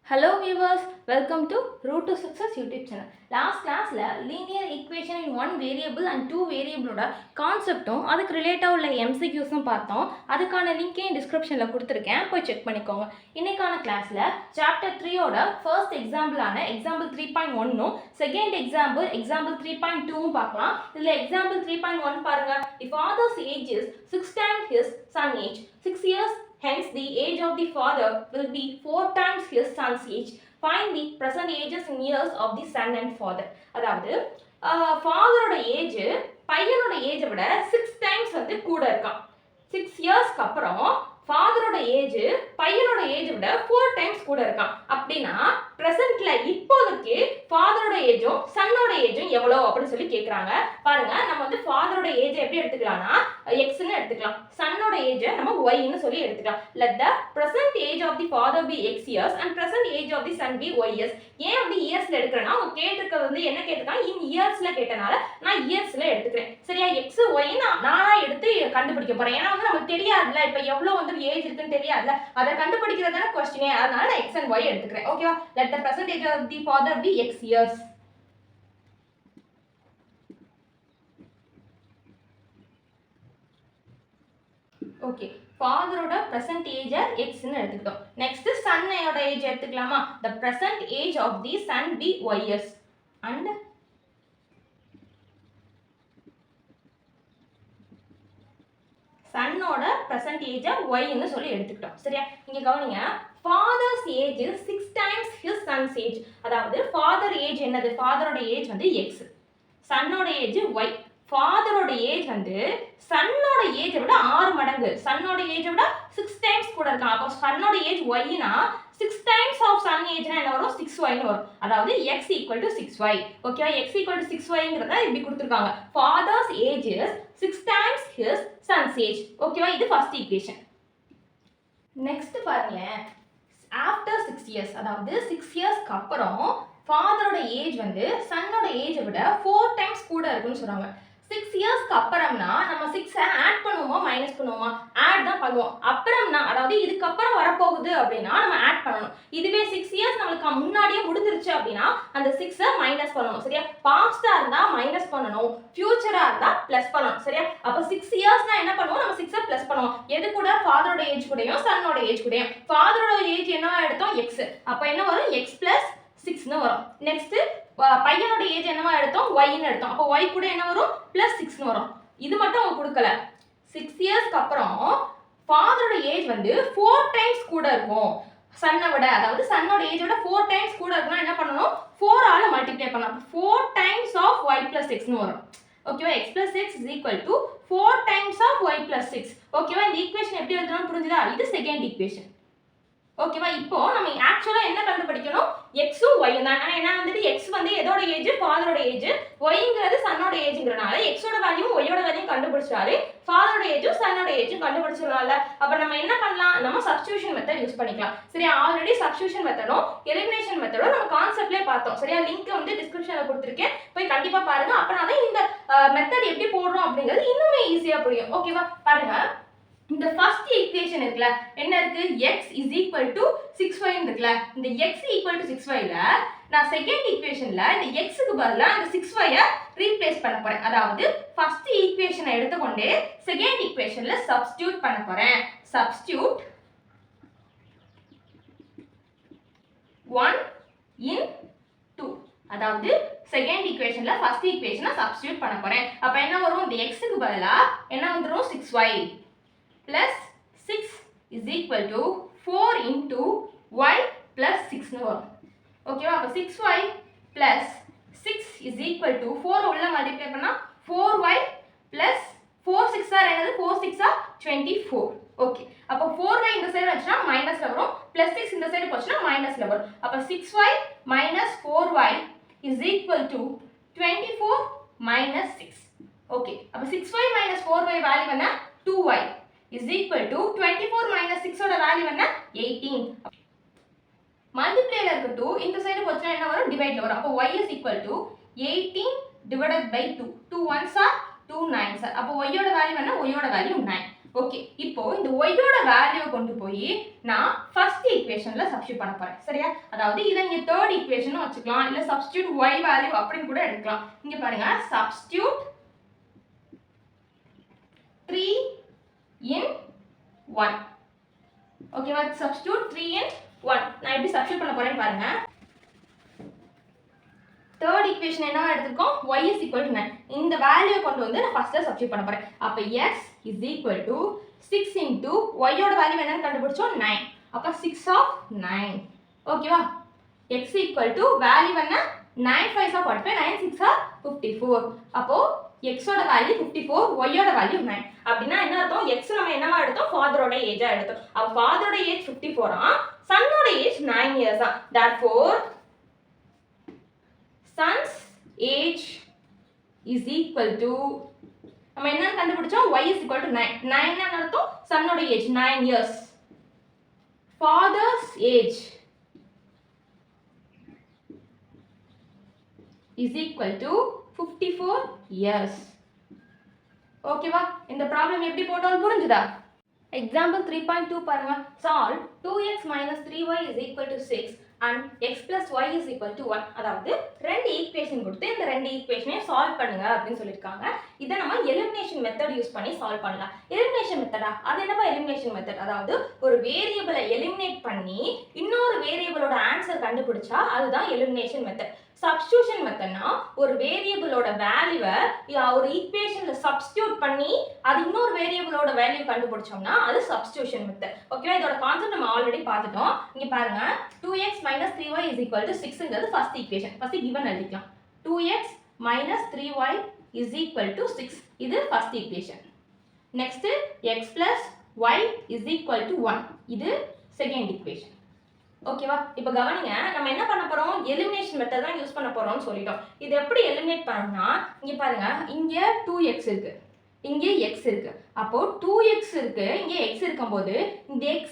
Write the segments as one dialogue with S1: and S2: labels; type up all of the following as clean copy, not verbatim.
S1: Hello viewers, welcome to Road to Success YouTube channel. Last class linear equation in one variable and two variable கான்செப்டும் அதுக்கு ரிலேட்டாக உள்ள எம்சிக்யூஸும் பார்த்தோம். அதுக்கான லிங்கையும் டிஸ்கிரிப்ஷனில் கொடுத்துருக்கேன், போய் செக் பண்ணிக்கோங்க. இன்னைக்கான கிளாஸில் சாப்டர் 3ோட ஃபர்ஸ்ட் எக்ஸாம்பிளான எக்ஸாம்பிள் 3.1ம் செகண்ட் எக்ஸாம்பிள் 3.2ம் பார்க்கலாம். இதில் எக்ஸாம்பிள் 3.1 பாருங்க. If father's age is 6 times his son age, 6 years hence the age of the father will be 4 times his son's age. Find the present ages in years of the son and father. அதாவது ஃபாதரோட age பையனோட ஏஜை விட 6 times கூட இருக்கான். 6 இயர்ஸ்க்கு அப்புறம் ஃபாதரோட age பையனோட ஏஜை விட 4 times கூட இருக்கான். அப்படின்னா பிரசன்ட்ல இப்போதைக்கு ஃபாதரோட ஏஜும் சன்னோட ஏஜும் எவ்வளோ அப்படின்னு சொல்லி கேட்குறாங்க. பாருங்க, நம்ம ஃபாதரோட ஏஜை எப்படி எடுத்துக்கலாம்னா எக்ஸ்ன்னு எடுத்துக்கலாம், சன்னோட ஏஜை நம்ம ஒய்ன்னு சொல்லி எடுத்துக்கலாம். Let the present age of the father be X years and present age of the son be Y years. ஏன் இயர்ஸ்ல எடுக்கிறேன்னா அவங்க கேட்டிருக்கிறது என்ன கேட்டிருக்காங்க, இன் இயர்ஸ்ல கேட்டனால நான் இயர்ஸ்ல எடுத்துக்கிறேன். சரியா, எக்ஸ் ஒய் நானா எடுத்து கண்டுபிடிக்க போறேன். ஏன்னா நமக்கு தெரியாதுல, இப்ப எவ்வளவு ஏஜ் இருக்குன்னு தெரியாதுல, அதை கண்டுபிடிக்கிறதான கொஸ்டினே. அதனால நான் எக்ஸ் அண்ட் ஒய் எடுத்துக்கிறேன். ஓகேவா, let the percentage of the father be x years. Okay, father-ஓட present age x ன்னு எடுத்துக்கிட்டோம். Next son-ஓட age எடுத்துக்கலாமா? The present age of the son be y years and சன்னோட பிரசன்ட் ஏஜ் y ன்னு சொல்லி எடுத்துக்கிட்டோம். சரியா, இங்க கவனிங்க, father's age is 6 times his son's age. அதாவது father age என்னது, fatherோட ஏஜ் x, சன்னோட ஏஜ் y. ஃபாதரோட ஏஜ் சன்னோட ஏஜை விட 6 மடங்கு, சன்னோட ஏஜை விட 6 டைம்ஸ் கூட இருக்கான். அப்போ சன்னோட ஏஜ் ஒய்னா 6 டைம்ஸ் ஆஃப் சன் ஏஜ்னா என்ன வரும், 6y வரும். அதாவது x equal to 6y. ஓகேவா, x equal to 6yங்கிறத இப்படி கொடுத்துருக்காங்க. Fathers age is 6 times his son's age. ஓகேவா, இது ஃபர்ஸ்ட் ஈக்குவேஷன். நெக்ஸ்ட் பாருங்க, ஆஃப்டர் 6 இயர்ஸ், அதாவது 6 இயர்ஸ்க்கு அப்புறம் ஃபாதரோட ஏஜ் சன்னோட ஏஜை விட 4 டைம்ஸ் கூட இருக்குன்னு சொல்றாங்க. 6 இயர்ஸ்க்கு அப்புறம்னா நம்ம 6 ஆட் பண்ணுவோமா மைனஸ் பண்ணுவோமா, ஆட் தான் பண்ணுவோம். அப்புறம்னா அதாவது இதுக்கப்புறம் வரப்போகுது அப்படின்னா நம்ம ஆட் பண்ணணும். இதுவே 6 இயர்ஸ் நம்மளுக்கு முன்னாடியே முடிஞ்சிருச்சு அப்படின்னா அந்த 6 மைனஸ் பண்ணணும். சரியா, பாஸ்டா இருந்தா மைனஸ் பண்ணணும், ஃபியூச்சரா இருந்தா பிளஸ் பண்ணணும். சரியா, அப்ப 6 இயர்ஸ்னா என்ன பண்ணுவோம், நம்ம 6 பிளஸ் பண்ணுவோம். எது கூட, ஃபாதரோட ஏஜ் கூடயும் சன்னோட ஏஜ் கூடயும். ஃபாதரோட ஏஜ் என்னவா எடுத்தோம், x. அப்ப என்ன வரும், x பிளஸ் 6ன்னு வரும். நெக்ஸ்ட் பையனோட ஏஜ் என்னவா எடுத்தோம், ஒய்ன்னு எடுத்தோம். அப்போ ஒய் கூட என்ன வரும், பிளஸ் 6ன்னு வரும். இது மட்டும் அவங்க கொடுக்கல, 6 இயர்ஸ்க்கு அப்புறம் ஃபாதரோட ஏஜ் 4 டைம்ஸ் கூட இருக்கும் சன்னை விட. அதாவது சன்னோட ஏஜ் விட 4 டைம்ஸ் கூட இருக்குன்னா என்ன பண்ணணும், 4 ஆல மல்டிப்ளை பண்ணணும். 4 டைம்ஸ் ஆஃப் y plus 6ன்னு வரும். ஓகேவா, x plus 6 is equal to 4 times of y plus 6. ஓகேவா, இந்த ஈக்குவேஷன் எப்படி எழுதணும்னு புரிஞ்சுதா? இது செகண்ட் ஈக்குவேஷன். ஓகேவா, இப்போ நம்ம ஆக்சுவலா என்ன கண்டுபிடிக்கணும், எக்ஸும் ஒய்யும் தான். ஏன்னா எக்ஸ் எதோட ஏஜ், ஃபாதரோட ஏஜ், ஒய்ங்கிறது சன்னோட ஏஜ்ங்கிறனால எக்ஸோட வேல்யூவும் ஒய்யோட வேல்யூவும் கண்டுபிடிச்சாலே ஃபாதரோட ஏஜும் சன்னோட ஏஜும் கண்டுபிடிச்சிடலாம்ல. அப்ப நம்ம என்ன பண்ணலாம், நம்ம சப்ஸ்டிடியூஷன் மெத்தட் யூஸ் பண்ணிக்கலாம். சரியா, ஆல்ரெடி சப்ஸ்டிடியூஷன் மெத்தடும் எலிமினேஷன் மெத்தடும் நம்ம கான்செப்ட்லயே பார்த்தோம். சரியா, லிங்க் டிஸ்கிரிப்ஷன்ல கொடுத்துருக்கேன், போய் கண்டிப்பா பாருங்க. அப்பனாதான் இந்த மெத்தட் எப்படி போடுறோம் அப்படிங்கிறது இன்னுமே ஈஸியா புரியும். ஓகேவா, பாருங்க, இந்த ஃபர்ஸ்ட் ஈக்குவேஷன் இருக்குல, என்ன இருக்கு, x is equal to 6y இருக்குல. இந்த x equal to 6yல நான் செகண்ட் ஈக்குவேஷன்ல இந்த x க்கு பதிலா இந்த 6y ரீப்ளேஸ் பண்ண போறேன். அதாவது ஃபர்ஸ்ட் ஈக்குவேஷனை எடுத்துக்கொண்டே செகண்ட் ஈக்குவேஷன்ல சப்ஸ்டிட்யூட் பண்ண போறேன். Substitute 1 in 2. அதாவது செகண்ட் ஈக்குவேஷன்ல ஃபர்ஸ்ட் ஈக்குவேஷனை சப்ஸ்டிட்யூட் பண்ண போறேன். அப்ப என்ன வரும், இந்த x க்கு பதிலா என்ன வந்துரும், 6y plus 6 is equal to 4 into y plus 6ன்னு வரும். ஓகேவா, அப்ப 6y plus 6 is equal to 4 உள்ள மல்டிப்ளை பண்ணா 4y plus 4 6 ஆர் என்னது, 4 6 ஆர் 24. ஓகே, அப்ப 4y இந்த சைடு வச்சா மைனஸ்ல வரும், plus 6 இந்த சைடு போச்சுனா மைனஸ்ல வரும். அப்ப 6y minus 4y is equal to 24 minus 6. Okay, அப்ப 6y minus 4y வேல்யூ என்ன, 2y is equal to 24 minus 6 ஓட வேல்யூ என்ன, 18. மல்டிப்ளைல இருக்க 2 இந்த சைடு போச்சுனா என்ன வரும், டிவைட்ல வரும். அப்ப y is equal to 18 divided by 2. 2 1s are 2 9s are. அப்ப y ஓட வேல்யூ என்ன, y ஓட வேல்யூ 9. ஓகே, இப்போ இந்த ஒய்யோட வேல்யூவை கொண்டு போய் நான் ஃபர்ஸ்ட் ஈக்குவேஷன்ல சப்ஸ்டியூட் பண்ண போறேன். சரியா? அதாவது இதை நீங்க தேர்ட் ஈக்குவேஷனும் வச்சுக்கலாம், இல்ல சப்ஸ்டியூட் ஒய் வேல்யூ அப்படின்னு கூட எடுக்கலாம். இங்க பாருங்க, சப்ஸ்டியூட் 3 in 1. ஓகேவா? Substitute 3 in 1. நான் எப்படி சப்ஸ்டியூட் பண்ண போறேன்னு பாருங்க. தேர்ட் ஈக்குவேஷன் என்ன எடுத்துக்கோம்? y is equal to 9. இந்த வேல்யூவை கொண்டு வந்து நான் ஃபர்ஸ்ட்ல சப்ஸ்டியூட் பண்ண போறேன். அப்ப x is equal to 6 into y யோட வேல்யூ என்னன்னு கண்டுபிடிச்சோம் 9. அப்ப 6 of 9. ஓகேவா? x equal to வேல்யூ என்ன? 9 5 of 45, 9 6 of 54. அப்போ x ஓட வேல்யூ 54, y யோட வேல்யூ 9. அப்படினா என்ன அர்த்தம்? x நம்ம என்னவா எடுத்தோம்? ஃாதரோட ஏஜா எடுத்தோம். அப்ப ஃாதரோட age 54 ah, சன்னோட age 9 years ah. therefore son's age is equal to, நம்ம என்ன கண்டுபிடிச்சோம்? y is equal to 9. 9 என்ன அர்த்தம்? சன்னோட age 9 years. father's age is equal to 54 years. ஓகேவா? இந்த ப்ராப்ளம் எப்படி போட்டோம் புரிஞ்சுதா? எக்ஸாம்பிள் 3.2 பாருங்க. solve 2x minus 3y is equal to 6 and x plus y is equal to 1. அதாவது ரெண்டு ஈக்குவேஷன் கொடுத்து இந்த ரெண்டு ஈக்குவேஷனையும் சால்வ் பண்ணுங்க அப்படின்னு சொல்லியிருக்காங்க. இதை நம்ம எலிமினேஷன் மெத்தட் யூஸ் பண்ணி சால்வ் பண்ணலாம். எலிமினேஷன் மெத்தடா? அது என்னப்பா எலிமினேஷன் மெத்தட்? அதாவது ஒரு வேரியபிளை எலிமினேட் பண்ணி இன்னொரு வேரியபிளோட ஆன்சர் கண்டுபிடிச்சா அதுதான் எலிமினேஷன் மெத்தட். சப்ஸ்டியூஷன் மெத்தட்னா ஒரு வேரியபிளோட வேல்யூவை ஒரு ஈக்குவேஷன்ல சப்ஸ்டியூட் பண்ணி அது இன்னொரு வேரியபிளோட வேல்யூ கண்டுபிடிச்சோம்னா அது சப்ஸ்டியூஷன் மெத்தட். ஓகேவா? இதோட கான்செப்ட் நம்ம ஆல்ரெடி பார்த்துட்டோம். இங்க பாருங்க, 2x minus 3y is equal to 6ங்கிறது ஃபர்ஸ்ட் ஈக்குவேஷன். ஃபர்ஸ்ட் கிவன் எழுதிக்கலாம். 2x minus 3y is equal to 6. இது first equation. Next x plus y is equal to 1. இது செகண்ட் ஈக்குவேஷன். ஓகேவா? இப்போ கவனிங்க, நம்ம என்ன பண்ண போறோம்? எலிமினேஷன் மெத்தட் தான் யூஸ் பண்ண போறோம்னு சொல்லிட்டோம். இது எப்படி எலிமினேட் பண்ணணும்னா, இங்க பாருங்க, இங்க 2x இருக்கு, இங்க x இருக்கு. அப்போ 2x இருக்கு, இங்க x இருக்கும்போது இந்த x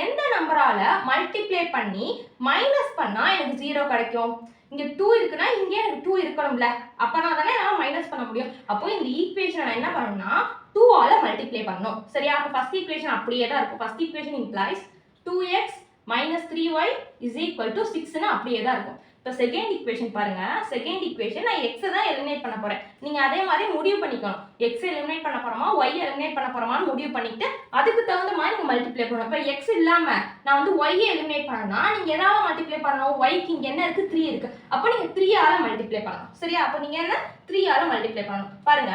S1: எந்த நம்பரால மல்டிப்ளை பண்ணி மைனஸ் பண்ணா எனக்கு 0 கிடைக்கும்? இங்க 2 இருக்குன்னா இங்க எனக்கு 2 இருக்கணும்ல, அப்பனா தானே நான் மைனஸ் பண்ண முடியும். அப்போ இந்த ஈக்குவேஷனை நான் என்ன பண்ணணும்னா 2 ஆல மல்டிப்ளை பண்ணணும். சரியா? அப்போ ஃபர்ஸ்ட் ஈக்குவேஷன் அப்படியே தான் இருக்கும். First equation implies 2x minus 3y is equal to 6 னா அப்படியே தான் இருக்கும். இப்போ செகண்ட் ஈக்குவேஷன் பாருங்க. செகண்ட் ஈக்குவேஷன் நான் x தான் எலிமினேட் பண்ண போறேன். நீங்க அதே மாதிரி முடிவு பண்ணிக்கணும். x எலிமினேட் பண்ண போறோமா y எலிமினேட் பண்ண போறோமான்னு முடிவு பண்ணிட்டு அதுக்கு தகுந்த மாதிரி நீங்க மல்டிப்ளை பண்ணணும். இப்போ x இல்லாம நான் வந்து y எலிமினேட் பண்ணனா நீங்க எதால மல்டிப்ளை பண்ணணும்? y க்கு இங்க என்ன இருக்கு? 3 இருக்கு. அப்ப நீங்க 3 ஆல மல்டிப்ளை பண்ணணும். சரியா? அப்ப நீங்க என்ன 3 ஆல மல்டிப்ளை பண்ணணும். பாருங்க,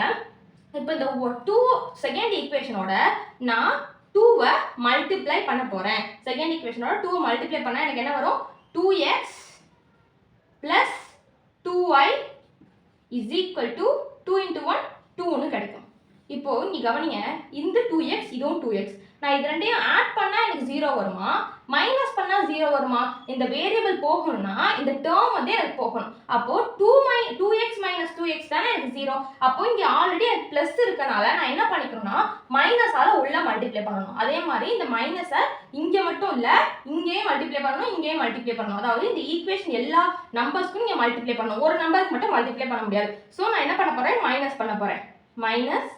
S1: இப்போ இந்த 2 செகண்ட் ஈக்குவேஷனோட நான் 2 மல்டிப்ளை பண்ண போறேன். செகண்ட் ஈக்குவேஷனோட 2 மல்டிப்ளை பண்ணா எனக்கு என்ன வரும்? 2x plus 2y is equal to 2 into 1 2 னு கிடைக்கும். இப்போ இங்க கவனிங்க, இந்த 2x இதுவும் 2x. நான் இது ரெண்டையும் ஆட் பண்ணா எனக்கு 0 வருமா? மைனஸ் பண்ணா 0 வருமா? இந்த வேரியபிள் போகணும்னா இந்த டேர்ம் வந்து எனக்கு போகணும். அப்போ 2x minus 2x தானே எனக்கு 0. அப்போ இங்க ஆல்ரெடி எனக்கு பிளஸ் இருக்கனால நான் என்ன பண்ணிக்கணும்னா மைனஸால உள்ள மல்டிப்ளை பண்ணணும். அதே மாதிரி இந்த மைனஸை இங்க மட்டும் இல்ல, இங்கேயும் மல்டிப்ளை பண்ணணும், இங்கேயும் மல்டிப்ளை பண்ணணும். அதாவது இந்த ஈக்குவேஷன் எல்லா நம்பர்ஸ்க்கும் நீங்க மல்டிப்ளை பண்ணணும். ஒரு நம்பருக்கு மட்டும் மல்டிப்ளை பண்ண முடியாது. ஸோ நான் என்ன பண்ண போறேன்? மைனஸ் பண்ண போறேன். Minus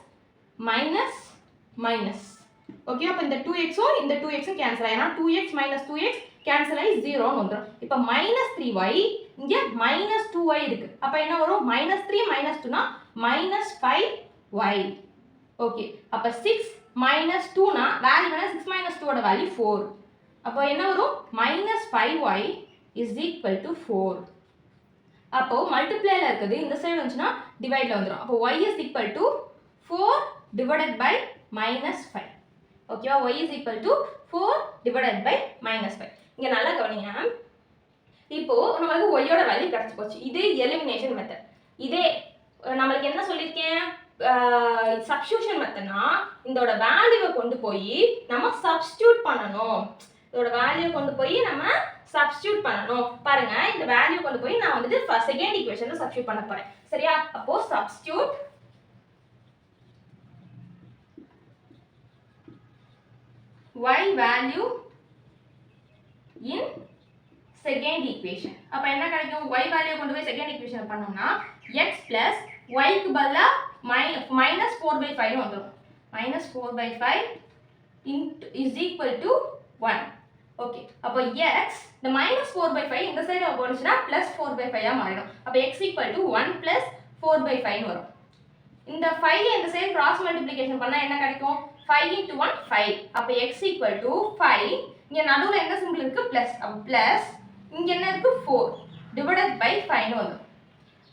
S1: minus minus. ஓகே, அப்போ இந்த 2xும் இந்த 2xும் கேன்சல் ஆயிடும். 2x minus 2x கேன்சல் ஆகி 0 னு வந்துரும். இப்போ minus 3y இங்க minus 2y இருக்கு. அப்ப என்ன வரும்? minus 3 minus 2 னா minus 5y. ஓகே, அப்ப 6 minus 2 னா வேல்யூ என்ன? 6 minus 2 ஓட வேல்யூ 4. அப்போ என்ன வரும்? minus 5y is equal to 4. அப்போ மல்டிப்ளைல இருக்குது இந்த சைடு வந்துச்சுன்னா டிவைட்ல வந்துரும். அப்போ y is equal to 4 divided by minus 5. ஓகேவா? y is equal to 4 divided by minus 5. இங்க நல்லா கவனிங்க. இப்போ நமக்கு y யோட வேல்யூ கிடைச்சு போச்சு. இது எலிமினேஷன் மெத்தட். இதே நமக்கு என்ன சொல்லிருக்கேன்? சப்ஸ்டிடியூஷன் மெத்தட்னா இதோட வேல்யூவை கொண்டு போய் நம்ம சப்ஸ்டிடியூட் பண்ணணும். இதோட வேல்யூவை கொண்டு போய் நம்ம சப்ஸ்டிடியூட் பண்ணணும். பாருங்க, இந்த வேல்யூ கொண்டு போய் நான் வந்து செகண்ட் ஈக்குவேஷன்ல சப்ஸ்டிடியூட் பண்ண போறேன். சரியா? அப்போ substitute y value in second equation. அப்ப என்ன கிடைக்கும்? y value கொண்டு போய் second equation பண்ணோம்னா x plus y க்கு பதிலா minus 4/5 னு வந்துரும். minus 4/5 is equal to 1. Okay அப்போ x இந்த -4/5 இந்த சைடு போனுச்சுன்னா +4/5 ஆ மாறிடும். அப்போ x equal to 1 plus 4/5 வரும். இந்த 5 இந்த சைடு கிராஸ் மல்டிப்ளிகேஷன் பண்ணா என்ன கிடைக்கும்? 5 into 1 5. அப்போ x equal to 5. இங்க நடுவுல என்ன சிம்பிள் இருக்கு? பிளஸ். அப்போ பிளஸ் இங்க என்ன இருக்கு? 4 divided by 5 னு வரும்.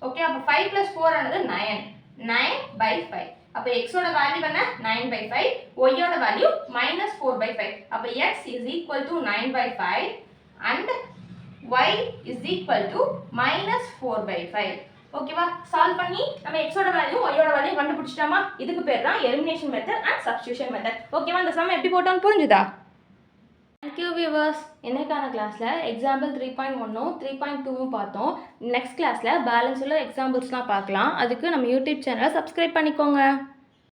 S1: ஓகே அப்போ 5 plus 4 ஆனது 9. 9/5. அப்போ x ஓட வேல்யூ என்ன? 9/5. y ஓட வேல்யூ -4/5. அப்போ x is equal to 9/5 and y is equal to -4/5. ஓகேவா? சால்வ் பண்ணி நம்ம x ஓட வேல்யூ y ஓட வேல்யூ கண்டுபிடிச்சிட்டோமா? இதுக்கு பேர் தான் elimination method and substitution method. ஓகேவா? இந்த சம் எப்படி போட்டோம்னு புரிஞ்சுதா? Thank you viewers. இன்னைக்கான கிளாஸில் எக்ஸாம்பிள் 3.1 3.2 பார்த்தோம். நெக்ஸ்ட் கிளாஸில் பேலன்ஸ் உள்ள எக்ஸாம்பிள்ஸ்லாம் பார்க்கலாம். அதுக்கு நம்ம யூடியூப் சேனலை சப்ஸ்கிரைப் பண்ணிக்கோங்க.